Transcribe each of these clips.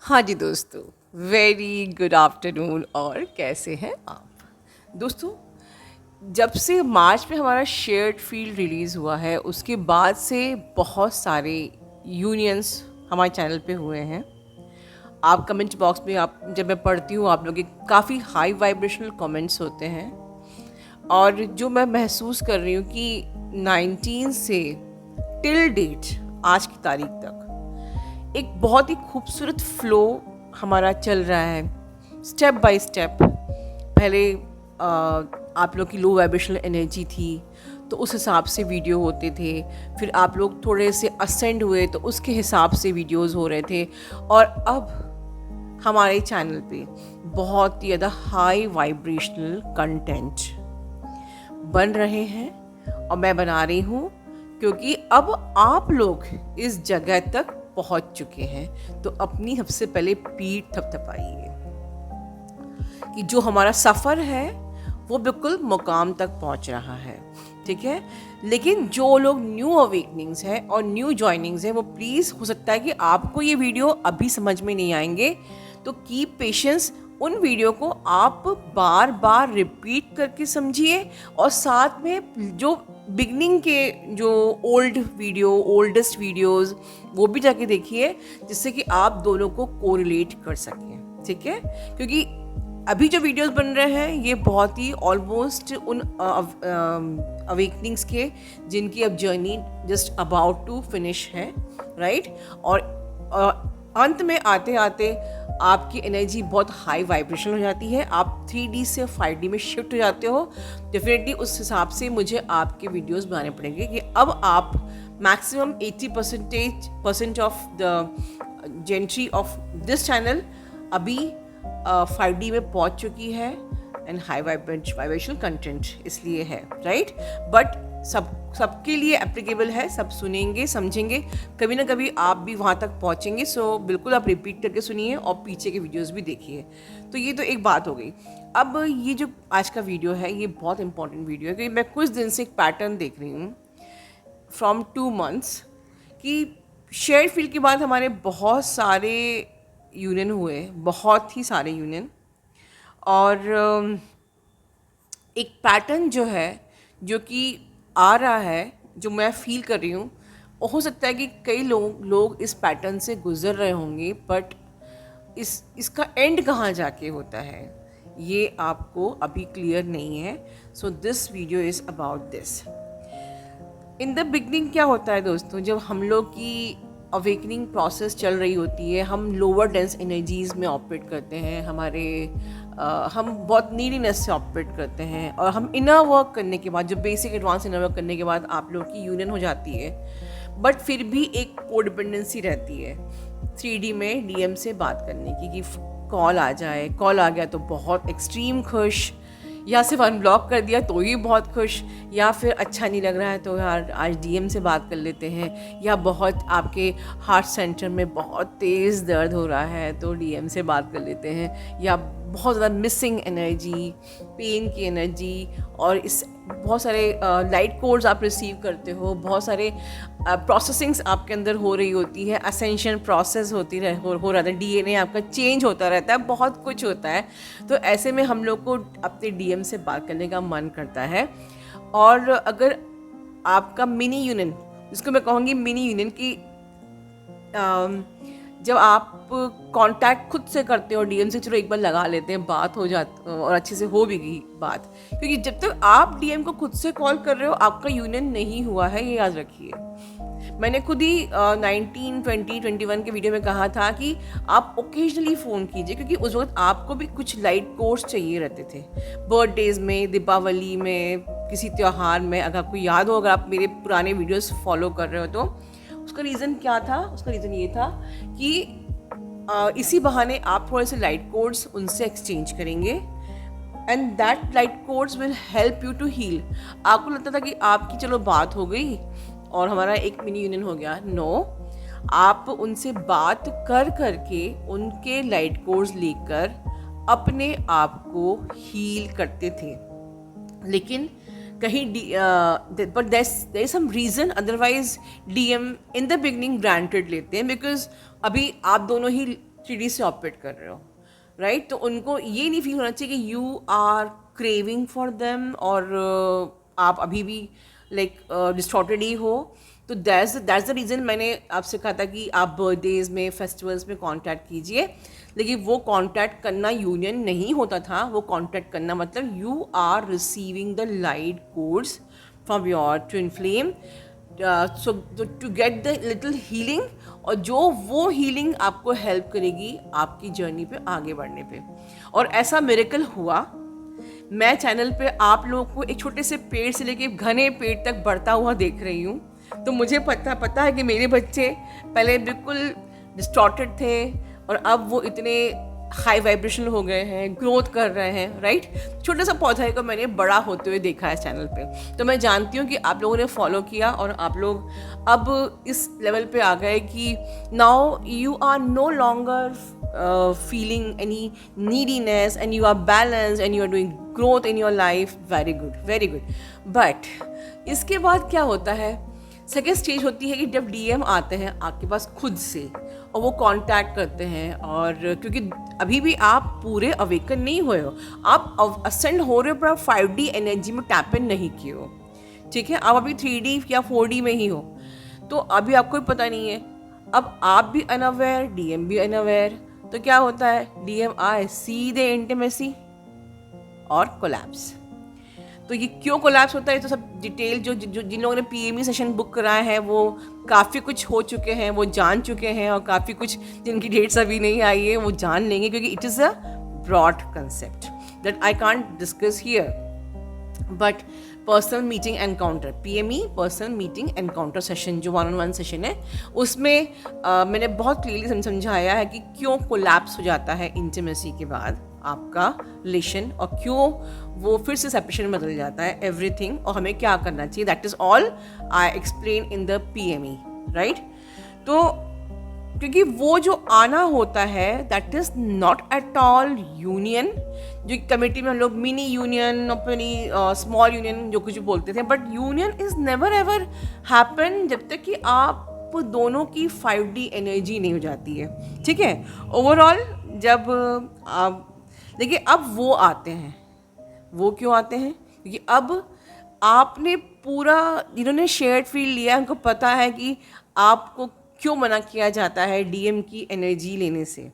हाँ जी दोस्तों, very good afternoon. और कैसे हैं आप दोस्तों? जब से मार्च में हमारा शेयर्ड फील्ड रिलीज़ हुआ है, उसके बाद से बहुत सारे यूनियंस हमारे चैनल पे हुए हैं। आप कमेंट बॉक्स में, आप जब मैं पढ़ती हूँ, आप लोगों के काफ़ी हाई वाइब्रेशनल कमेंट्स होते हैं। और जो मैं महसूस कर रही हूँ कि 19 से टिल डेट, आज की तारीख तक एक बहुत ही खूबसूरत फ्लो हमारा चल रहा है, स्टेप बाय स्टेप। पहले आप लोग की लो वाइब्रेशनल एनर्जी थी, तो उस हिसाब से वीडियो होते थे। फिर आप लोग थोड़े से असेंड हुए, तो उसके हिसाब से वीडियोस हो रहे थे। और अब हमारे चैनल पे बहुत ही ज़्यादा हाई वाइब्रेशनल कंटेंट बन रहे हैं, और मैं बना रही हूँ क्योंकि अब आप लोग इस जगह तक पहुंच चुके हैं। तो अपनी सबसे पहले पीठ थपथपाइए कि जो हमारा सफ़र है वो बिल्कुल मुकाम तक पहुंच रहा है, ठीक है। लेकिन जो लोग न्यू अवेकनिंग्स हैं और न्यू जॉइनिंग्स हैं, वो प्लीज़, हो सकता है कि आपको ये वीडियो अभी समझ में नहीं आएंगे, तो कीप पेशेंस। उन वीडियो को आप बार बार रिपीट करके समझिए, और साथ में जो बिगनिंग के जो ओल्डेस्ट वीडियोस, वो भी जाके देखिए, जिससे कि आप दोनों को कोरिलेट कर सकें, ठीक है। क्योंकि अभी जो वीडियोस बन रहे हैं ये बहुत ही ऑलमोस्ट उन अवेकनिंग्स के जिनकी अब journey just about to finish है, राइट। और अंत में आते आते आपकी एनर्जी बहुत हाई वाइब्रेशन हो जाती है, आप 3D से 5D में शिफ्ट हो जाते हो। डेफिनेटली उस हिसाब से मुझे आपके वीडियोस बनाने पड़ेंगे कि अब आप maximum 80% of the gentry of this channel अभी 5D में पहुंच चुकी है, एंड हाई वाइब्रेशनल कंटेंट इसलिए है, राइट। बट सबके लिए एप्लीकेबल है, सब सुनेंगे, समझेंगे, कभी ना कभी आप भी वहाँ तक पहुँचेंगे। सो बिल्कुल आप रिपीट करके सुनिए और पीछे के वीडियोस भी देखिए। तो ये तो एक बात हो गई। अब ये जो आज का वीडियो है, ये बहुत इंपॉर्टेंट वीडियो है, क्योंकि मैं कुछ दिन से एक पैटर्न देख रही हूँ फ्रॉम 2 मंथ्स कि शेयर फील्ड के बाद हमारे बहुत सारे यूनियन हुए, बहुत ही सारे यूनियन। और एक पैटर्न जो है, जो कि आ रहा है, जो मैं फील कर रही हूँ, हो सकता है कि कई लोग इस पैटर्न से गुजर रहे होंगे, बट इसका एंड कहाँ जाके होता है ये आपको अभी क्लियर नहीं है। So this video is about this. In the beginning क्या होता है दोस्तों, जब हम लोग की अवेकनिंग प्रोसेस चल रही होती है, हम लोअर डेंस एनर्जीज़ में ऑपरेट करते हैं, हम बहुत नीडीनेस से ऑपरेट करते हैं, और हम इनर वर्क करने के बाद, जो बेसिक एडवांस इनर वर्क करने के बाद आप लोग की यूनियन हो जाती है, बट फिर भी एक कोडिपेंडेंसी रहती है 3D में DM से बात करने की, कि कॉल आ जाए, कॉल आ गया तो बहुत एक्सट्रीम खुश, या सिर्फ अनब्लॉक कर दिया तो ही बहुत खुश, या फिर अच्छा नहीं लग रहा है तो यार आज DM से बात कर लेते हैं, या बहुत आपके हार्ट सेंटर में बहुत तेज़ दर्द हो रहा है तो DM से बात कर लेते हैं, या बहुत ज़्यादा मिसिंग एनर्जी, पेन की एनर्जी, और इस बहुत सारे लाइट कोड्स आप रिसीव करते हो, बहुत सारे प्रोसेसिंग्स आपके अंदर हो रही होती है, असेंशन प्रोसेस हो रहा था, DNA आपका चेंज होता रहता है, बहुत कुछ होता है। तो ऐसे में हम लोग को अपने DM से बात करने का मन करता है। और अगर आपका मिनी यूनियन, जिसको मैं कहूँगी मिनी यूनियन, की जब आप कांटेक्ट खुद से करते हो DM से, चलो एक बार लगा लेते हैं, बात हो जाती और अच्छे से हो भी गई बात, क्योंकि जब तक आप DM को खुद से कॉल कर रहे हो, आपका यूनियन नहीं हुआ है, ये याद रखिए। मैंने खुद ही 19, 20, 21 के वीडियो में कहा था कि आप ओकेजनली फ़ोन कीजिए, क्योंकि उस वक्त आपको भी कुछ लाइट कोर्स चाहिए रहते थे, बर्थडेज़ में, दीपावली में, किसी त्यौहार में। अगर आपको याद हो, अगर आप मेरे पुराने वीडियोस फॉलो कर रहे हो, तो उसका रीज़न क्या था? उसका रीज़न ये था कि इसी बहाने आप थोड़े से लाइट कोड्स उनसे एक्सचेंज करेंगे, and that light codes will help you to heal. आपको लगता था कि आपकी चलो बात हो गई और हमारा एक मिनी यूनियन हो गया। नो, आप उनसे बात कर करके, उनके लाइट कोड्स लेकर अपने आप को हील करते थे। लेकिन कहीं but there is some reason, otherwise DM in the beginning granted लेते हैं, बिकॉज अभी आप दोनों ही 3D से ऑपरेट कर रहे हो, राइट? तो उनको ये नहीं फील होना चाहिए कि you are craving for them और आप अभी भी लाइक डिस्टॉर्टेड ही हो। तो दैट्स द रीज़न मैंने आपसे कहा था कि आप बर्थडेज में, फेस्टिवल्स में कांटेक्ट कीजिए, लेकिन वो कांटेक्ट करना यूनियन नहीं होता था। वो कांटेक्ट करना मतलब you are receiving the light codes from your twin flame, so to get the little healing, और जो वो हीलिंग आपको हेल्प करेगी आपकी जर्नी पे आगे बढ़ने पे। और ऐसा मिरेकल हुआ। मैं चैनल पे आप लोगों को एक छोटे से पेड़ से लेके घने पेड़ तक बढ़ता हुआ देख रही हूँ, तो मुझे पता है कि मेरे बच्चे पहले बिल्कुल डिस्टॉर्टेड थे और अब वो इतने हाई वाइब्रेशनल हो गए हैं, ग्रोथ कर रहे हैं, राइट? छोटा सा पौधा को मैंने बड़ा होते हुए देखा है चैनल पे, तो मैं जानती हूँ कि आप लोगों ने फॉलो किया और आप लोग अब इस लेवल पे आ गए कि now you are no longer feeling any neediness and you are balanced and you are doing growth in your life. Very good. But इसके बाद क्या होता है? सेकेंड स्टेज होती है कि जब डीएम आते हैं आपके पास खुद से और वो कांटेक्ट करते हैं, और क्योंकि अभी भी आप पूरे अवेकन नहीं हुए हो, आप असेंड हो रहे हो पर आप 5D एनर्जी में टैप इन नहीं किए हो, ठीक है? आप अभी 3D या 4D में ही हो, तो अभी आपको पता नहीं है। अब आप भी अनअवेयर, डीएम भी अनअवेयर, तो क्या होता है? डीएम आए सीधे इंटीमेसी और कोलैप्स। तो ये क्यों कोलैप्स होता है, तो सब डिटेल जो जिन लोगों ने पीएमई सेशन बुक कराए हैं वो काफ़ी कुछ हो चुके हैं, वो जान चुके हैं, और काफ़ी कुछ जिनकी डेट्स अभी नहीं आई है वो जान लेंगे, क्योंकि it is a broad concept that I can't discuss here. But personal meeting encounter, PME personal meeting encounter session जो 1-on-1 सेशन है, उसमें मैंने बहुत क्लियरली समझाया है कि क्यों कोलैप्स हो जाता है इंटीमेसी के बाद आपका रिलेशन, और क्यों वो फिर से सेपरेशन में बदल जाता है एवरीथिंग, और हमें क्या करना चाहिए। That is all I explain in the PME, right? तो क्योंकि वो जो आना होता है that is not at all union, जो कमेटी में हम लोग मिनी यूनियन, अपनी स्मॉल यूनियन जो कुछ बोलते थे, but union is never ever happen जब तक कि आप दोनों की 5D एनर्जी नहीं हो जाती है, ठीक है? ओवरऑल जब आप देखिए, अब वो आते हैं, वो क्यों आते हैं? क्योंकि अब आपने पूरा, जिन्होंने शेयर्ड फील्ड लिया उनको पता है कि आपको क्यों मना किया जाता है डीएम की एनर्जी लेने से,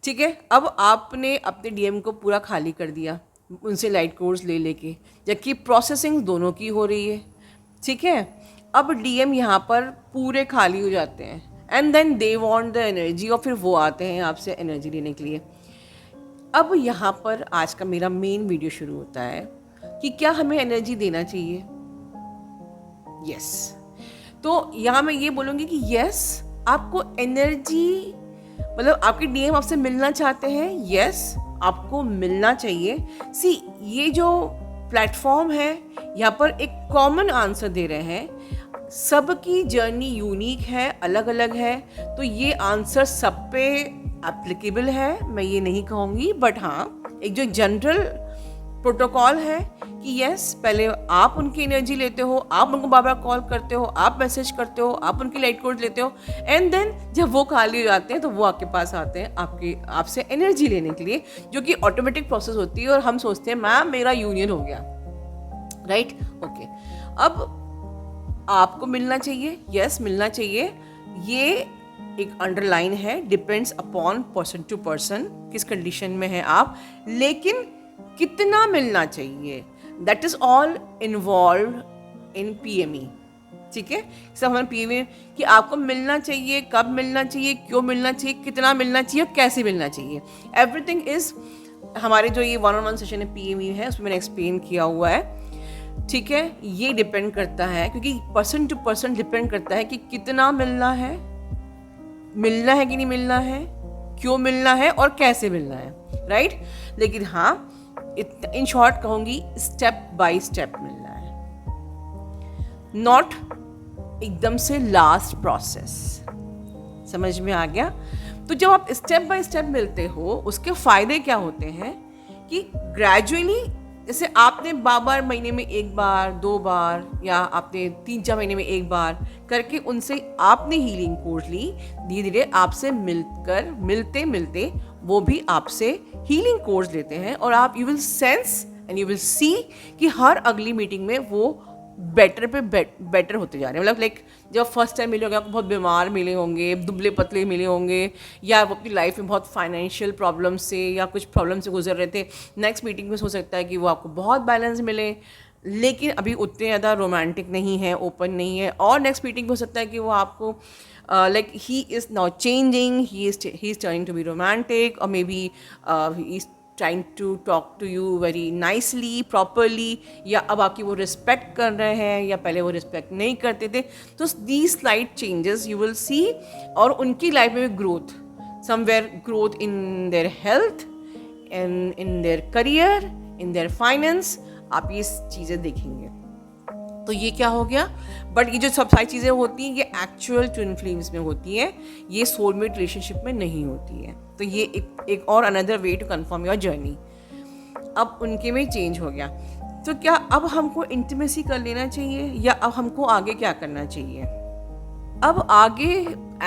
ठीक है? अब आपने अपने डीएम को पूरा खाली कर दिया उनसे लाइट कोर्स ले लेके, जबकि प्रोसेसिंग दोनों की हो रही है, ठीक है? अब डीएम यहाँ पर पूरे खाली हो जाते हैं, and then they want the energy, और फिर वो आते हैं आपसे एनर्जी लेने के लिए। अब यहाँ पर आज का मेरा मेन वीडियो शुरू होता है कि क्या हमें एनर्जी देना चाहिए? यस। तो यहाँ मैं ये बोलूँगी कि यस, आपको एनर्जी, मतलब आपके डीएम आपसे मिलना चाहते हैं, यस आपको मिलना चाहिए। सी, ये जो प्लेटफॉर्म है यहाँ पर एक कॉमन आंसर दे रहे हैं, सबकी जर्नी यूनिक है, अलग अलग है, तो ये आंसर सब पे एप्लीकेबल है, मैं ये नहीं कहूँगी, बट हाँ एक जो जनरल प्रोटोकॉल है कि यस, पहले आप उनकी एनर्जी लेते हो, आप उनको बार बार कॉल करते हो, आप मैसेज करते हो, आप उनकी लाइट कोड लेते हो, एंड देन जब वो खाली हो जाते हैं तो वो आपके पास आते हैं आपसे एनर्जी लेने के लिए, जो कि ऑटोमेटिक प्रोसेस होती है, और हम सोचते हैं मैम मेरा यूनियन हो गया, राइट? ओके, अब आपको मिलना चाहिए, यस मिलना चाहिए, ये एक अंडरलाइन है, depends upon person to person किस कंडीशन में है आप, लेकिन कितना मिलना चाहिए that is all involve in PME, ठीक है? सब हमारे पीएमई कि आपको मिलना चाहिए, कब मिलना चाहिए, क्यों मिलना चाहिए, कितना मिलना चाहिए, कैसे मिलना चाहिए, एवरीथिंग इज हमारे जो ये 1-on-1 सेशन है पीएमई है उसमें मैंने एक्सप्लेन किया हुआ है, ठीक है? ये डिपेंड करता है, क्योंकि पर्सन टू पर्सन डिपेंड करता है कि कितना मिलना है कि नहीं मिलना है, क्यों मिलना है और कैसे मिलना है, राइट? लेकिन हाँ, इन शॉर्ट कहूँगी स्टेप बाय स्टेप मिलना है, नॉट एकदम से लास्ट प्रोसेस। समझ में आ गया? तो जब आप स्टेप बाय स्टेप मिलते हो उसके फ़ायदे क्या होते हैं कि ग्रेजुअली जैसे आपने बार बार महीने में एक बार, 2 बार, या आपने 3-4 महीने में एक बार करके उनसे आपने हीलिंग कोर्स ली, धीरे धीरे आपसे मिलते मिलते वो भी आपसे हीलिंग कोर्स लेते हैं, और आप you will sense and you will see कि हर अगली मीटिंग में वो बेटर होते जा रहे हैं। मतलब लाइक जब फर्स्ट टाइम मिले होंगे आपको बहुत बीमार मिले होंगे, दुबले पतले मिले होंगे, या वो अपनी लाइफ में बहुत फाइनेंशियल प्रॉब्लम से या कुछ प्रॉब्लम से गुजर रहे थे, नेक्स्ट मीटिंग में हो सकता है कि वो आपको बहुत बैलेंस मिले, लेकिन अभी उतने ज़्यादा रोमांटिक नहीं है, ओपन नहीं है, और नेक्स्ट मीटिंग में हो सकता है कि वो आपको like he is now changing, he is turning to be romantic, और maybe he is trying to talk to you very nicely, properly, या अब आपकी वो रिस्पेक्ट कर रहे हैं या पहले वो रिस्पेक्ट नहीं करते थे। तो these slight changes you will see, और उनकी लाइफ में growth, somewhere growth in their health, in their career, in their finance, आप ये चीज़ें देखेंगे। तो ये क्या हो गया, बट ये जो सब सारी चीज़ें होती हैं ये एक्चुअल ट्विन फ्लेम्स में होती हैं, ये सोलमेट रिलेशनशिप में नहीं होती है। तो ये एक और another way to confirm your journey. अब उनके में चेंज हो गया, तो क्या अब हमको इंटीमेसी कर लेना चाहिए, या अब हमको आगे क्या करना चाहिए? अब आगे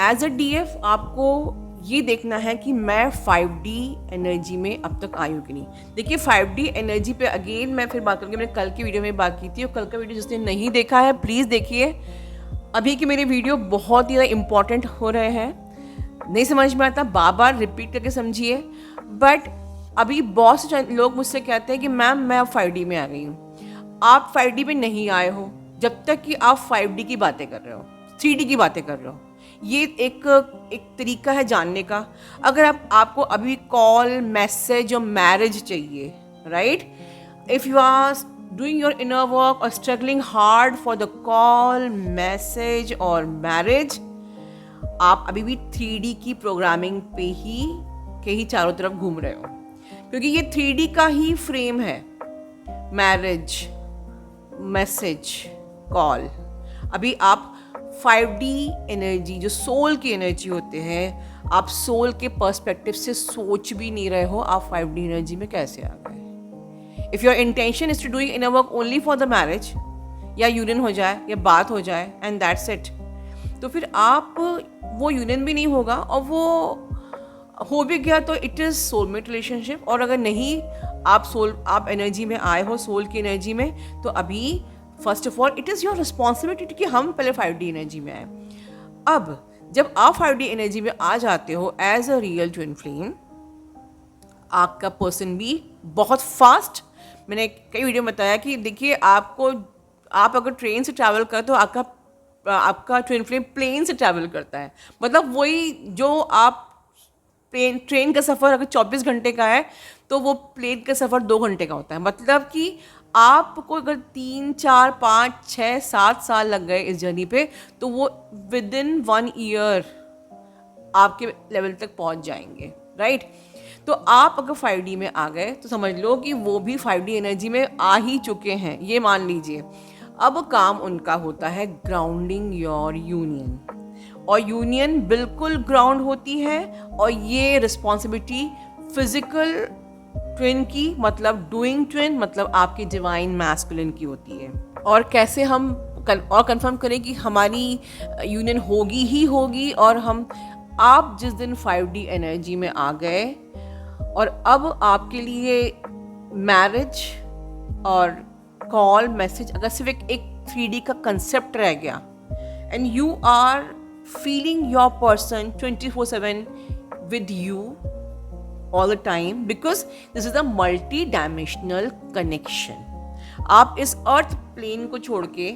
एज अ डीएफ आपको ये देखना है कि मैं 5D एनर्जी में अब तक आई हूँ कि नहीं। देखिए 5D एनर्जी पे अगेन मैं फिर बात करूँगी, मैंने कल की वीडियो में बात की थी, और कल का वीडियो जिसने नहीं देखा है प्लीज़ देखिए। अभी के मेरे वीडियो बहुत ही ज़्यादा इंपॉर्टेंट हो रहे हैं, नहीं समझ में आता बार बार रिपीट करके समझिए। बट अभी बहुत से लोग मुझसे कहते हैं कि मैम मैं अब 5D में आ गई हूँ। आप 5D में नहीं आए हो जब तक कि आप 5D की बातें कर रहे हो, 3D की बातें कर रहे हो। ये एक तरीका है जानने का। अगर आपको अभी कॉल, मैसेज और मैरिज चाहिए, right, if you are doing your inner work और struggling hard for the call, message और मैरिज, आप अभी भी 3D की प्रोग्रामिंग पे ही चारों तरफ घूम रहे हो, क्योंकि ये 3D का ही फ्रेम है। Marriage, message, call. अभी आप 5D एनर्जी, जो सोल की एनर्जी होते हैं, आप सोल के पर्सपेक्टिव से सोच भी नहीं रहे हो, आप 5D एनर्जी में कैसे आ गए? If your intention is to doing inner work only for the marriage, या यूनियन हो जाए या बात हो जाए एंड दैट्स इट, तो फिर आप वो यूनियन भी नहीं होगा, और वो हो भी गया तो इट इज़ सोलमेट रिलेशनशिप। और अगर नहीं आप एनर्जी में आए हो, सोल की एनर्जी में, तो अभी first of all it is your responsibility कि हम पहले 5D एनर्जी में आए। अब जब आप 5D एनर्जी में आ जाते हो as a real twin flame, आपका पर्सन भी बहुत फास्ट, मैंने कई वीडियो में बताया कि देखिए आप अगर ट्रेन से ट्रैवल करते तो आपका ट्विन फ्लेम प्लेन से ट्रैवल करता है। मतलब वही जो आप ट्रेन का सफ़र अगर 24 घंटे का है, तो वो प्लेन का सफ़र 2 घंटे का होता है। मतलब कि आपको अगर 3, 4, 5, 6, 7 साल लग गए इस जर्नी पे, तो वो विद इन 1 ईयर आपके लेवल तक पहुंच जाएंगे, राइट। तो आप अगर 5D में आ गए तो समझ लो कि वो भी 5D एनर्जी में आ ही चुके हैं, ये मान लीजिए। अब काम उनका होता है ग्राउंडिंग योर यूनियन, और यूनियन बिल्कुल ग्राउंड होती है, और ये रिस्पॉन्सिबिलिटी फिजिकल ट्विन की, मतलब डूइंग ट्विन, मतलब आपकी डिवाइन मैस्कुलिन की होती है। और कैसे हम कंफर्म करें कि हमारी यूनियन होगी ही होगी, और आप जिस दिन 5D एनर्जी में आ गए और अब आपके लिए मैरिज और कॉल, मैसेज अगर सिर्फ एक 3D का कंसेप्ट रह गया, and you are feeling your person 24/7 with you all the time, because this is a multi-dimensional connection. आप इस अर्थ प्लेन को छोड़ के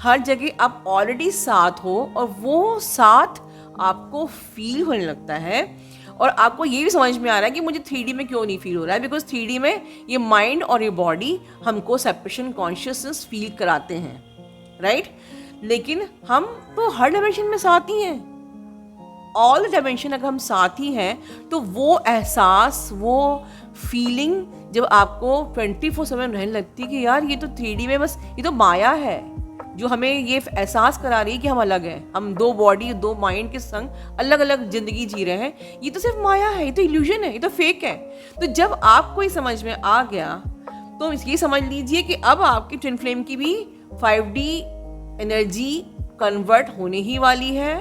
हर जगह आप ऑलरेडी साथ हो, और वो साथ आपको फील होने लगता है, और आपको ये भी समझ में आ रहा है कि मुझे 3D में क्यों नहीं फील हो रहा है, बिकॉज 3D में ये माइंड और ये बॉडी हमको सेपरेशन कॉन्शियसनेस फील कराते हैं, राइट। लेकिन हम तो हर डायमेंशन में साथ ही हैं, ऑल डायमेंशन अगर हम साथ ही हैं, तो वो एहसास, वो फीलिंग जब आपको 24/7 रहने लगती है कि यार ये तो 3D में बस ये तो माया है, जो हमें ये एहसास करा रही है कि हम अलग हैं, हम 2 बॉडी 2 माइंड के संग अलग अलग ज़िंदगी जी रहे हैं, ये तो सिर्फ माया है, ये तो इल्यूजन है, ये तो फेक है। तो जब आपको ये समझ में आ गया, तो ये समझ लीजिए कि अब आपकी ट्विन फ्लेम की भी 5D एनर्जी कन्वर्ट होने ही वाली है,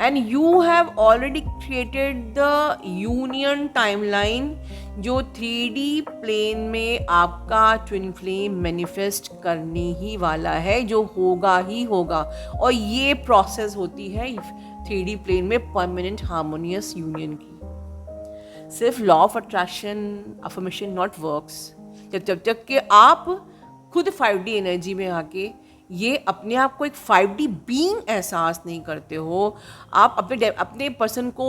and you have already created the union timeline जो 3D प्लेन में आपका ट्विन फ्लेम मैनिफेस्ट करने ही वाला है, जो होगा ही होगा। और ये प्रोसेस होती है 3D प्लेन में परमानेंट हार्मोनियस यूनियन की। सिर्फ law of attraction affirmation not works जब तक कि आप खुद 5D एनर्जी में आके ये अपने आप को एक 5D बीइंग एहसास नहीं करते हो, आप अपने पर्सन को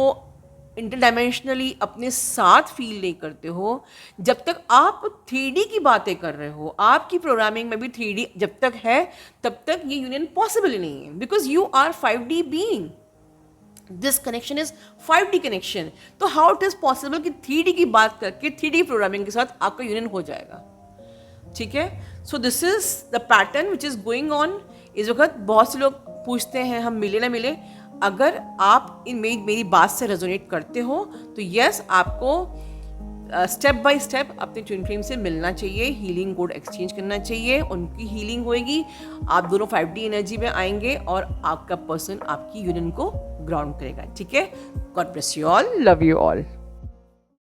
इंटरडायमेंशनली अपने साथ फील नहीं करते हो, जब तक आप 3D की बातें कर रहे हो, आपकी प्रोग्रामिंग में भी 3D जब तक है तब तक ये यूनियन पॉसिबल ही नहीं है, because you are 5D being. This connection is 5D connection. तो हाउ इट इज पॉसिबल कि 3D की बात करके 3D प्रोग्रामिंग के साथ आपका यूनियन हो जाएगा? ठीक है, so this is the pattern which is going on. इस वक्त बहुत से लोग पूछते हैं हम मिले ना मिले। अगर आप मेरी बात से रेजोनेट करते हो तो यस, आपको स्टेप बाय स्टेप अपने ट्विन फ्लेम से मिलना चाहिए, हीलिंग कोड एक्सचेंज करना चाहिए, उनकी हीलिंग होएगी, आप दोनों 5D एनर्जी में आएंगे और आपका पर्सन आपकी यूनियन को ग्राउंड करेगा। ठीक है, God bless you all, love you all.